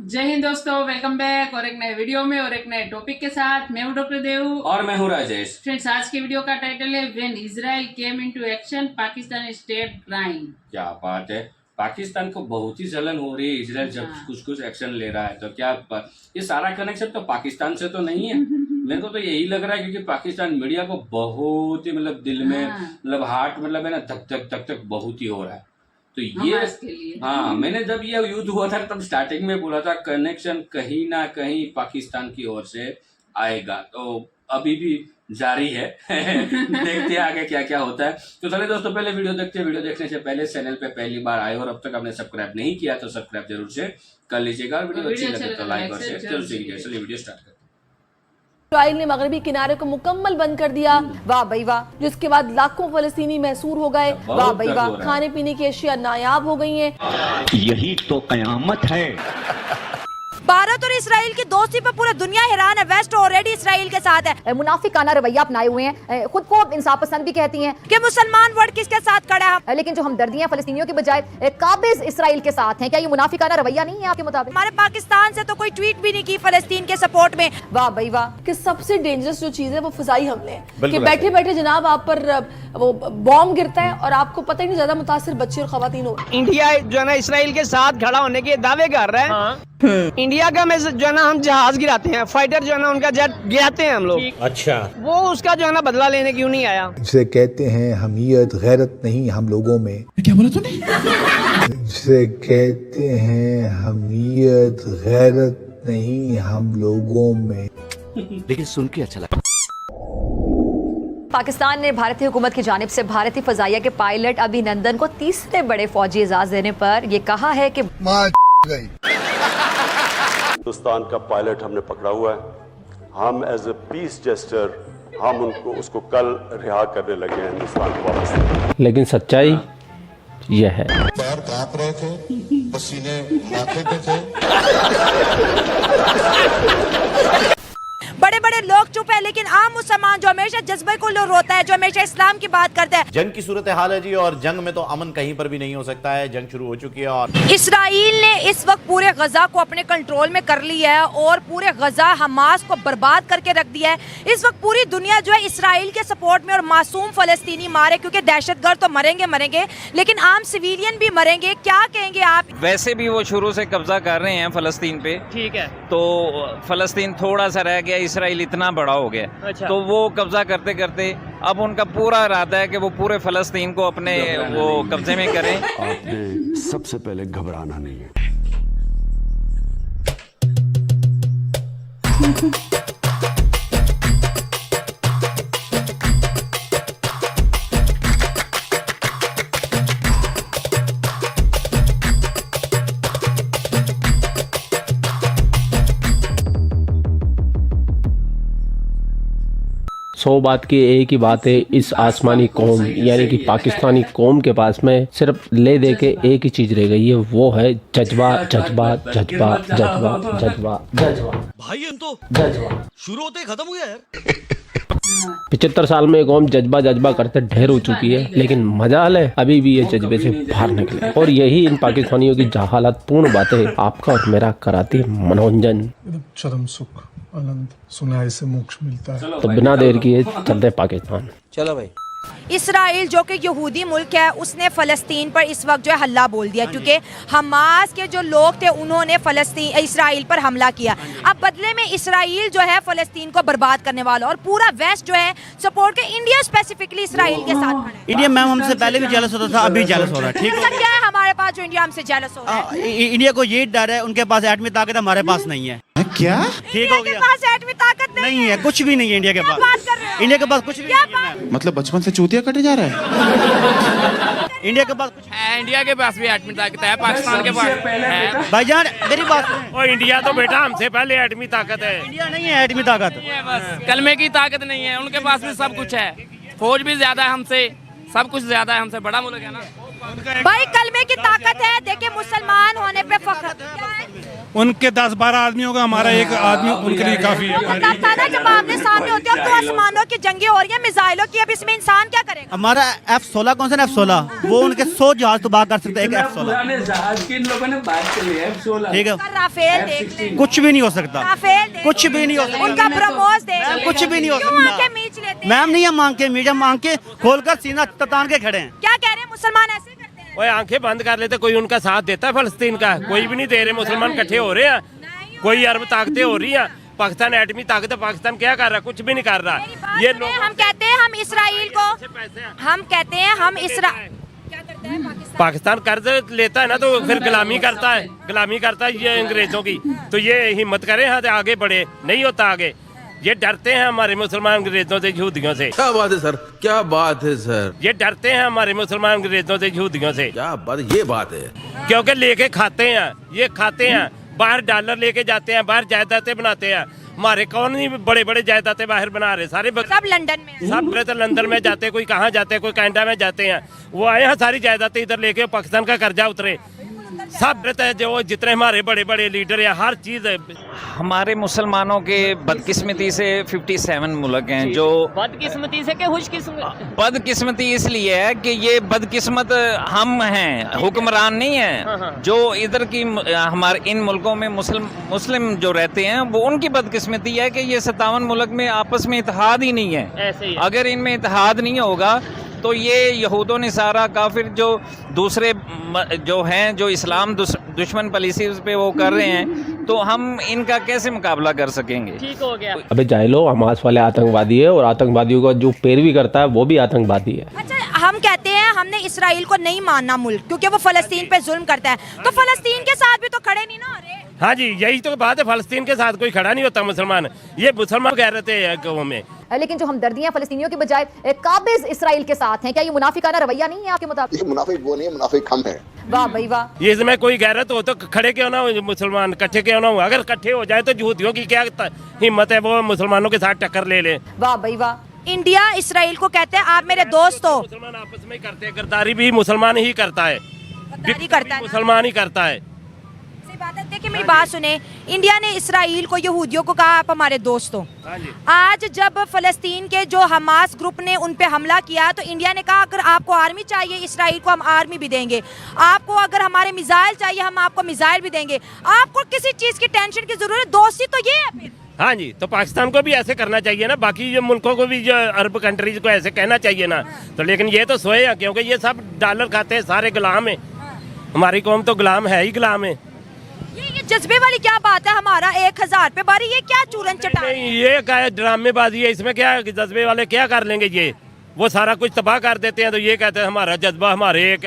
जय हिंद दोस्तों, welcome back और एक नए वीडियो में और एक नए टॉपिक के साथ। मैं हूं डॉक्टर देव और मैं हूं राजेश। फ्रेंड्स, आज की वीडियो का टाइटल है when Israel came into action Pakistan state crime. क्या बात है, पाकिस्तान को बहुत ही जलन हो रही है इजराइल जब कुछ एक्शन ले रहा है। तो क्या ये सारा कनेक्शन तो पाकिस्तान से तो नहीं है? मेरे को तो यही लग रहा है क्योंकि पाकिस्तान मीडिया को बहुत ही मतलब दिल में मतलब हार्ट मतलब है ना धक धक बहुत ही हो रहा है। तो ये मैंने जब ये युद्ध हुआ था तब स्टार्टिंग में बोला था कनेक्शन कहीं ना कहीं पाकिस्तान की ओर से आएगा, तो अभी भी जारी है। देखते हैं आगे क्या क्या होता है। तो चलिए दोस्तों, पहले वीडियो देखते हैं। वीडियो देखने से पहले चैनल पे पहली बार आए और अब तक आपने सब्सक्राइब नहीं किया तो सब्सक्राइब जरूर से कर लीजिएगा। वीडियो अच्छी लगे तो लाइक और शेयर जरूर से कीजिएगा। चलिए वीडियो स्टार्ट करते हैं। इजराइल ने मगरबी किनारे को मुकम्मल बंद कर दिया, वाह भाई वाह। जिसके बाद लाखों फलस्तीनी महसूर हो गए, वाह भाई वाह। खाने पीने की अशिया नायाब हो गई हैं। यही तो कयामत है। भारत और इसराइल की दोस्ती पर पूरा दुनिया हैरान है। वेस्ट ऑलरेडी इसराइल के साथ है। मुनाफिकाना रवैया अपनाए हुए हैं, खुद को इंसाफ पसंद भी कहती हैं कि मुसलमान वर्ल्ड किसके साथ खड़ा है, लेकिन जो हमदर्दियां फलस्तीनियों के बजाय काबिज इसराइल के साथ हैं। क्या ये मुनाफिकाना रवैया नहीं है आपके मुताबिक? हमारे पाकिस्तान से तो कोई ट्वीट भी नहीं की फलस्तीन के सपोर्ट में, वाह भाई वाह। कि सबसे डेंजरस जो चीज है वो फिजाई हमले हैं कि बैठे बैठे जनाब आप पर वो बॉम्ब गिरता है और आपको पता ही नहीं, ज्यादा मुतासिर बच्चे और खवातीन हो। इंडिया जो है ना इसराइल के साथ खड़ा होने के दावे कर रहा है। इंडिया का में जो है ना हम जहाज गिराते हैं, फाइटर जो है ना उनका जेट गिराते हैं हम लोग। अच्छा, वो उसका जो है ना बदला लेने क्यों नहीं आया? जिसे कहते हैं हमीयत गैरत नहीं हम लोगों में। क्या बोला तूने? जिसे कहते हैं हमीयत गैरत नहीं हम लोगों में। लेकिन सुन के अच्छा लगा। पाकिस्तान ने भारतीय हुकूमत की जानिब से भारतीय फजाइया के पायलट अभिनंदन को तीसरे बड़े फौजी एजाज देने पर यह कहा है कि हिंदुस्तान का पायलट हमने पकड़ा हुआ है। हम एज ए पीस जेस्टर हम उसको कल रिहा करने लगे हैं हिंदुस्तान को वापस। लेकिन सच्चाई यह है, पैर कांप रहे थे, पसीने माथे पे थे। बड़े बड़े लोग चुप है, लेकिन आम मुसलमान जो हमेशा जज्बे को रोता है, जो हमेशा इस्लाम की बात करता है। जंग की सूरत हाल है जी, और जंग में तो अमन कहीं पर भी नहीं हो सकता है। जंग शुरू हो चुकी है और इसराइल ने इस वक्त पूरे गजा को अपने कंट्रोल में कर लिया है और पूरे गजा हमास को बर्बाद करके रख दिया है। इस वक्त पूरी दुनिया जो है इसराइल के सपोर्ट में और मासूम फलस्तीनी मारे, क्योंकि दहशतगर्द तो मरेंगे लेकिन आम सिविलियन भी मरेंगे। क्या कहेंगे आप? वैसे भी वो शुरू से कब्जा कर रहे हैं फलस्तीन पे, ठीक है, तो फलस्तीन थोड़ा सा रह गया, इसराइल इतना बड़ा हो गया। अच्छा। तो वो कब्जा करते करते अब उनका पूरा इरादा है कि वो पूरे फलस्तीन को अपने वो कब्जे में करें। आपने सबसे पहले घबराना नहीं है। सौ बात की एक ही बात है, इस आसमानी कौम यानी कि पाकिस्तानी कौम के पास में सिर्फ ले दे के एक ही चीज रह गई है, वो है जज्बा जज्बा जज्बा जज्बा जज्बा जज्बा। भाई ये तो जज्बा शुरू होते ही खत्म हो गया यार। 75 साल में कौम जज्बा जज्बा करते ढेर हो चुकी है, लेकिन मजाल है अभी भी ये जज्बे से बाहर निकले। और यही इन पाकिस्तानियों की जहालत पूर्ण बातें आपका और मेरा कराती मनोरंजन। चरम सुख आनंद सुनाए से मोक्ष मिलता है। तो बिना देर किए चलते पाकिस्तान। चलो भाई। इसराइल जो कि यहूदी मुल्क है, उसने फ़लस्तीन पर इस वक्त जो है हल्ला बोल दिया, क्योंकि हमास के जो लोग थे उन्होंने इसराइल पर हमला किया। अब बदले में इसराइल जो है फ़लस्तीन को बर्बाद करने वाला, और पूरा वेस्ट जो है सपोर्ट के इंडिया स्पेसिफिकली इसराइल के साथ खड़ा है। इंडिया मैम हमसे पहले भी जेलस होता था, अभी जेलस हो रहा है। ठीक है, क्या है हमारे पास जो इंडिया हमसे जेलस हो रहा है? इंडिया को ये डर है, उनके पास एटमी ताकत, हमारे पास नहीं है। क्या ठीक हो गया? पास एटमी ताकत नहीं है, कुछ भी नहीं है इंडिया के पास। इंडिया के पास कुछ भी नहीं है। मतलब बचपन से चूतिया कटे जा रहा है। इंडिया के पास कुछ है, इंडिया के पास भी एटमी ताकत है, पाकिस्तान के पास है। भाईजान मेरी बात सुनो। और इंडिया तो बेटा हमसे पहले एटमी ताकत है। इंडिया नहीं है एटमी ताकत, बस कलमे की ताकत नहीं है, उनके पास भी सब कुछ है। फौज भी ज्यादा है हमसे, सब कुछ ज्यादा है हमसे, बड़ा मुल्क है ना भाई। कलमे की ताकत है। देखिए, मुसलमान होने पे फख्र उनके 10-12 आदमियों का हमारा एक आदमी उनके लिए काफी है। जब आपने सामने होते हैं, अब तो आसमानों की जंगे हो रही है, मिसाइलों की, अब इसमें इंसान क्या करेगा? हमारा F-16 कौन सा F-16 वो उनके 100 जहाज तो बात कर सकते हैं। एक F-16 जहाज की इन लोगों ने बात कर ली है। F-16 ठीक है, राफेल देख ले, कुछ भी नहीं हो सकता, राफेल कुछ भी नहीं हो सकता, उनका ब्रह्मोस देख ले, कुछ भी नहीं हो क्यों आंखें सकता मीच लेते हैं? मैम। नहीं हम आंखें मीडिया आंखें खोलकर सीना तान के खड़े हैं। क्या कह रहे हैं मुसलमान ऐसे करते हैं? ओए आंखें बंद कर लेते, कोई उनका साथ देता है फलस्तीन का? कोई भी नहीं दे रहे। मुसलमान इकट्ठे हो रहे हैं, कोई अरब ताकतें हो रही हैं, पाकिस्तान एटमी ताकत है, पाकिस्तान क्या कर रहा है? कुछ भी नहीं कर रहा। ये लोग हम कहते हैं हम इसराइल को, हम कहते हैं हम क्या करता है पाकिस्तान कर्ज लेता है ना, तो फिर गुलामी करता है ये अंग्रेजों की। तो ये हिम्मत करें हाँ आगे बढ़े, नहीं होता आगे। ये डरते हैं हमारे मुसलमान अंग्रेजों से, यहूदियों से। क्या बात है सर, क्या बात है सर। ये डरते हैं हमारे मुसलमान अंग्रेजों से, यहूदियों से। क्या बात, ये बात है। क्योंकि लेके खाते हैं, ये खाते हैं, बाहर डॉलर लेके जाते हैं, बाहर जायदादें बनाते हैं। हमारे कौन नहीं बड़े बड़े जायदादें बाहर बना रहे, सारे सब लंदन में, सब तो लंदन में जाते, कोई कहाँ जाते, कोई कनाडा में जाते हैं। वो आए हैं सारी जायदादें इधर लेके, पाकिस्तान का कर्जा उतरे। सब जो जितने हमारे बड़े बड़े लीडर हैं, हर चीज़ है। हमारे मुसलमानों के बदकिस्मती से 57 मुल्क हैं जो बदकिस्मती से के खुशकिस्मती? बदकिस्मती इसलिए है कि ये बदकिस्मत हम हैं, हुक्मरान नहीं है। जो इधर की हमारे इन मुल्कों में मुस्लिम जो रहते हैं, वो उनकी बदकिस्मती है कि ये 57 मुल्क में आपस में इत्तेहाद ही नहीं है। अगर इनमें इत्तेहाद नहीं होगा तो ये यहूदो निसारा काफिर जो दूसरे जो हैं, जो इस्लाम दुश्मन पॉलिसी पे वो कर रहे हैं, तो हम इनका कैसे मुकाबला कर सकेंगे? ठीक हो गया। अबे जाहिलो, हमास वाले आतंकवादी है और आतंकवादियों का जो पैरवी करता है वो भी आतंकवादी है। अच्छा, हम कहते हैं हमने इसराइल को नहीं मानना मुल्क, क्योंकि वो फलस्तीन पे जुल्म करता है, तो फलस्तीन के साथ भी तो खड़े नहीं ना हो रहे। हाँ जी, यही तो बात है, फलस्तीन के साथ कोई खड़ा नहीं होता मुसलमान। ये मुसलमान कह रहे थे कौम में, लेकिन जो हमदर्दियां फलस्तीनियों के बजाय काबिज इसराइल के साथ हैं, क्या ये मुनाफिकाना रवैया नहीं है आपके मुताबिक? मुनाफिक वो नहीं है, मुनाफिक हम है। वाह भाई वाह। ये इसमें कोई गैरत हो तो खड़े क्यों ना हो मुसलमान, इकट्ठे क्यों ना हो? अगर इकट्ठे हो जाए तो यहूदियों की क्या हिम्मत है वो मुसलमानों के साथ टक्कर ले ले। वाह भाई वाह। इंडिया इसराइल को कहते हैं आप मेरे दोस्त हो। मुसलमान आपस में करते हैं, गद्दारी भी मुसलमान ही करता है, मुसलमान ही करता है। देखिए मेरी बात सुने, इंडिया ने इसराइल को, यहूदियों को कहा आप हमारे दोस्त हो। आज जब फलस्तीन के जो हमास ग्रुप ने उन पे हमला किया, तो इंडिया ने कहा अगर आपको आर्मी चाहिए इसराइल को हम आर्मी भी देंगे, आपको अगर हमारे मिसाइल चाहिए हम आपको मिसाइल भी देंगे, आपको किसी चीज की टेंशन की जरूरत, दोस्ती तो ये है फिर। हाँ जी, तो पाकिस्तान को भी ऐसे करना चाहिए ना, बाकी जो मुल्कों को भी, जो अरब कंट्रीज को ऐसे कहना चाहिए ना। तो लेकिन ये तो सोए हैं, क्योंकि ये सब डॉलर खाते हैं, सारे गुलाम है। हमारी कौम तो गुलाम है ही गुलाम है। ये जज्बे वाली क्या बात है? हमारा 1000 पे बारी, ये क्या चूरन चटा? नहीं, ये क्या ड्रामेबाजी है, इसमें क्या जज्बे वाले क्या कर लेंगे? ये वो सारा कुछ तबाह कर देते हैं, तो ये कहते हैं हमारा जज्बा, हमारे एक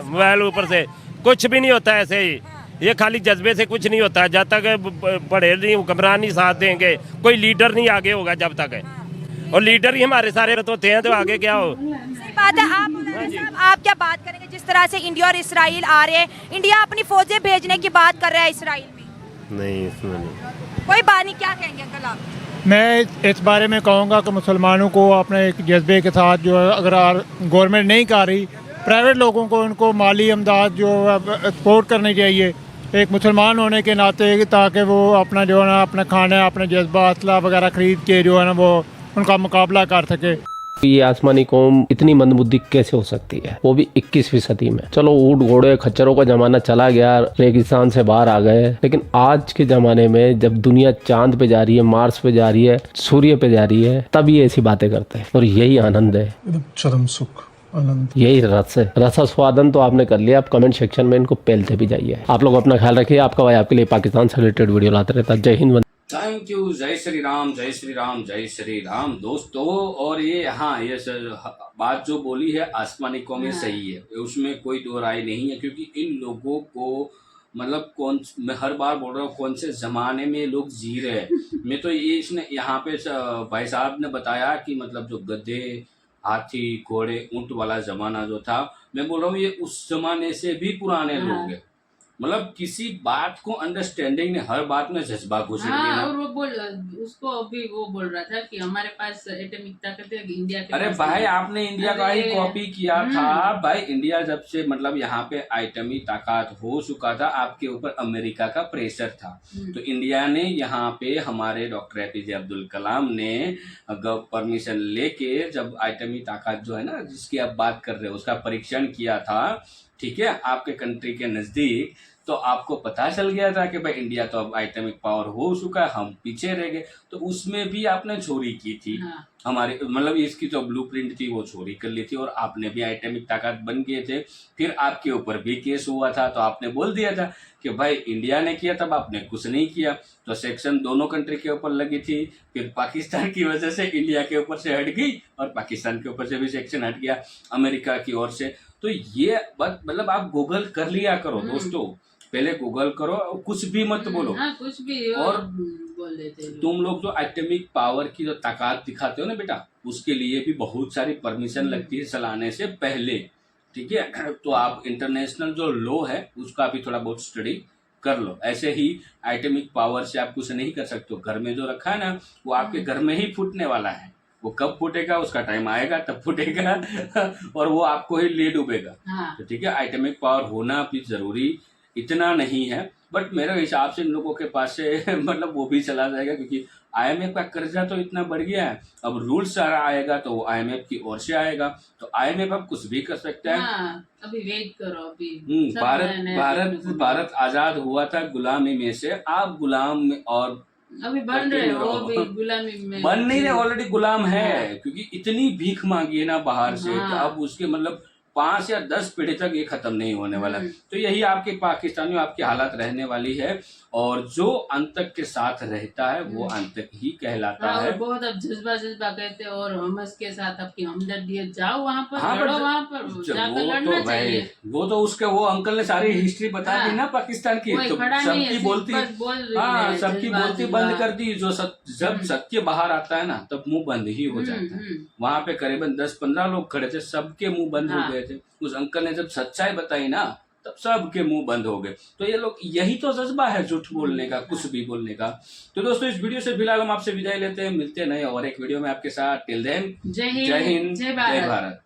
मोबाइल ऊपर से कुछ भी नहीं होता ऐसे ही। ये खाली जज्बे से कुछ नहीं होता, जब तक बड़े नहीं हुक्मरान नहीं साथ देंगे, कोई लीडर नहीं आगे होगा जब तक, और लीडर ही हमारे सारे होते हैं, तो आगे क्या हो? सही बात है। आप क्या बात करेंगे जिस तरह से इंडिया और इसराइल आ रहे हैं, इंडिया अपनी फौजें भेजने की बात कर रहा है इसराइल में? नहीं, इसमें नहीं। कोई बात नहीं, क्या कहेंगे अंकल आप? मैं इस बारे में कहूँगा कि मुसलमानों को अपने एक जज्बे के साथ जो है, अगर गवर्नमेंट नहीं कर रही, प्राइवेट लोगों को उनको माली इमदाद जो सपोर्ट करनी चाहिए एक मुसलमान होने के नाते, ताकि वो अपना जो है ना अपना खाना, अपना जज्बा, असला वगैरह खरीद के जो है ना वो उनका मुकाबला कर सके। ये आसमानी कौम इतनी मंदबुद्धि कैसे हो सकती है, वो भी 21वीं सदी में? चलो ऊँट घोड़े खच्चरों का जमाना चला गया, रेगिस्तान से बाहर आ गए, लेकिन आज के जमाने में जब दुनिया चांद पे जा रही है, मार्स पे जा रही है, सूर्य पे जा रही है, तब ये ऐसी बातें करते हैं। और यही आनंद है, चरम सुख, आनंद, यही रसास्वादन तो आपने कर लिया। आप कमेंट सेक्शन में इनको पहलते भी जाइए। आप लोग अपना ख्याल रखिए। आपका भाई आपके लिए पाकिस्तान से रिलेटेड वीडियो लाते रहता है। जय हिंद। Thank you. जय श्री राम, जय श्री राम, जय श्री राम दोस्तों। और ये हाँ, ये बात जो बोली है आसमानी कौम में सही है, उसमें कोई दो राय नहीं है, क्योंकि इन लोगों को मतलब मैं हर बार बोल रहा हूँ कौन से ज़माने में लोग जी रहे हैं। मैं तो ये इसने यहाँ पे भाई साहब ने बताया कि मतलब जो गधे, हाथी, घोड़े, ऊँट वाला ज़माना जो था, मैं बोल रहा हूँ ये उस ज़माने से भी पुराने लोग हैं। मतलब किसी बात को अंडरस्टैंडिंग नहीं, हर बात में जज्बा घुस हाँ, गया। और वो उसको अभी वो बोल रहा था कि हमारे पास एटॉमिक ताकत है, इंडिया के अरे पास भाई नहीं। आपने इंडिया का ही कॉपी किया था भाई। इंडिया जब से मतलब यहाँ पे एटमी ताकत हो चुका था, आपके ऊपर अमेरिका का प्रेशर था, तो इंडिया ने यहाँ पे हमारे डॉक्टर एपीजे अब्दुल कलाम ने परमिशन लेके जब एटमी ताकत जो है ना जिसकी आप बात कर रहे हो उसका परीक्षण किया था, ठीक है, आपके कंट्री के नजदीक, तो आपको पता चल गया था कि भाई इंडिया तो अब एटॉमिक पावर हो चुका है, हम पीछे रह गए। तो उसमें भी आपने चोरी की थी। हाँ। हमारी मतलब इसकी जो ब्लूप्रिंट थी वो चोरी कर ली थी और आपने भी एटॉमिक ताकत बन गए थे। फिर आपके ऊपर भी केस हुआ था, तो आपने बोल दिया था कि भाई इंडिया ने किया, तब आपने कुछ नहीं किया। तो सेक्शन दोनों कंट्री के ऊपर लगी थी, फिर पाकिस्तान की वजह से इंडिया के ऊपर से हट गई और पाकिस्तान के ऊपर से भी सेक्शन हट गया अमेरिका की ओर से। तो ये बात मतलब आप गूगल कर लिया करो दोस्तों, पहले गूगल करो, कुछ भी मत बोलो। हाँ, कुछ भी और बोल देते हैं। तुम लोग जो एटॉमिक पावर की जो ताकत दिखाते हो ना बेटा, उसके लिए भी बहुत सारी परमिशन लगती है चलाने से पहले, ठीक है। तो आप इंटरनेशनल जो लॉ है उसका भी थोड़ा बहुत स्टडी कर लो। ऐसे ही एटॉमिक पावर से आप कुछ नहीं कर सकते हो। घर में जो रखा है ना वो आपके घर में ही फूटने वाला है, वो कब फूटेगा उसका टाइम आएगा तब फूटेगा और वो आपको ही ले डूबेगा। हाँ। तो ठीक है, एटॉमिक पावर होना भी जरूरी इतना नहीं है, बट मेरे हिसाब से इन लोगों के पास से मतलब वो भी चला जाएगा, क्योंकि आईएमएफ का कर्जा तो इतना बढ़ गया है। अब रूल सारा आएगा तो वो आईएमएफ की ओर से आएगा, तो आईएमएफ अब कुछ भी कर सकता है। हाँ, अभी वेट करो। अभी भारत आजाद हुआ था गुलामी में से, आप गुलाम में और अभी बन रहे हो, अभी गुलामी में बन नहीं रहे, ऑलरेडी गुलाम है। क्योंकि इतनी भीख मांगी है ना बाहर से, तो अब उसके मतलब 5 या 10 पीढ़ी तक ये खत्म नहीं होने वाला। तो यही आपके पाकिस्तानियों आपकी हालत रहने वाली है, और जो अंत तक के साथ रहता है वो अंत तक ही कहलाता है। और बहुत अब जज्बा कहते हैं, और हमस के साथ आपकी हमदर्दियत, जाओ वहाँ पर, हाँ, लड़ो वहाँ पर, जाकर लड़ना चाहिए। वो तो उसके वो अंकल ने सारी हिस्ट्री बता दी ना पाकिस्तान की, तो सबकी बोलती, हाँ सबकी बोलती बंद कर दी। जो जब सत्य बाहर आता है ना तब मुंह बंद ही हो जाता है। वहाँ पे करीबन 10-15 लोग खड़े थे, सबके मुंह बंद हो गए थे। उस अंकल ने जब सच्चाई बताई ना तब सबके मुंह बंद हो गए। तो ये लोग, यही तो जज्बा है झूठ बोलने का, कुछ भी बोलने का। तो दोस्तों इस वीडियो से फिलहाल हम आपसे विदाई लेते हैं, मिलते हैं नए और एक वीडियो में आपके साथ। टिल देन जय हिंद, जय भारत।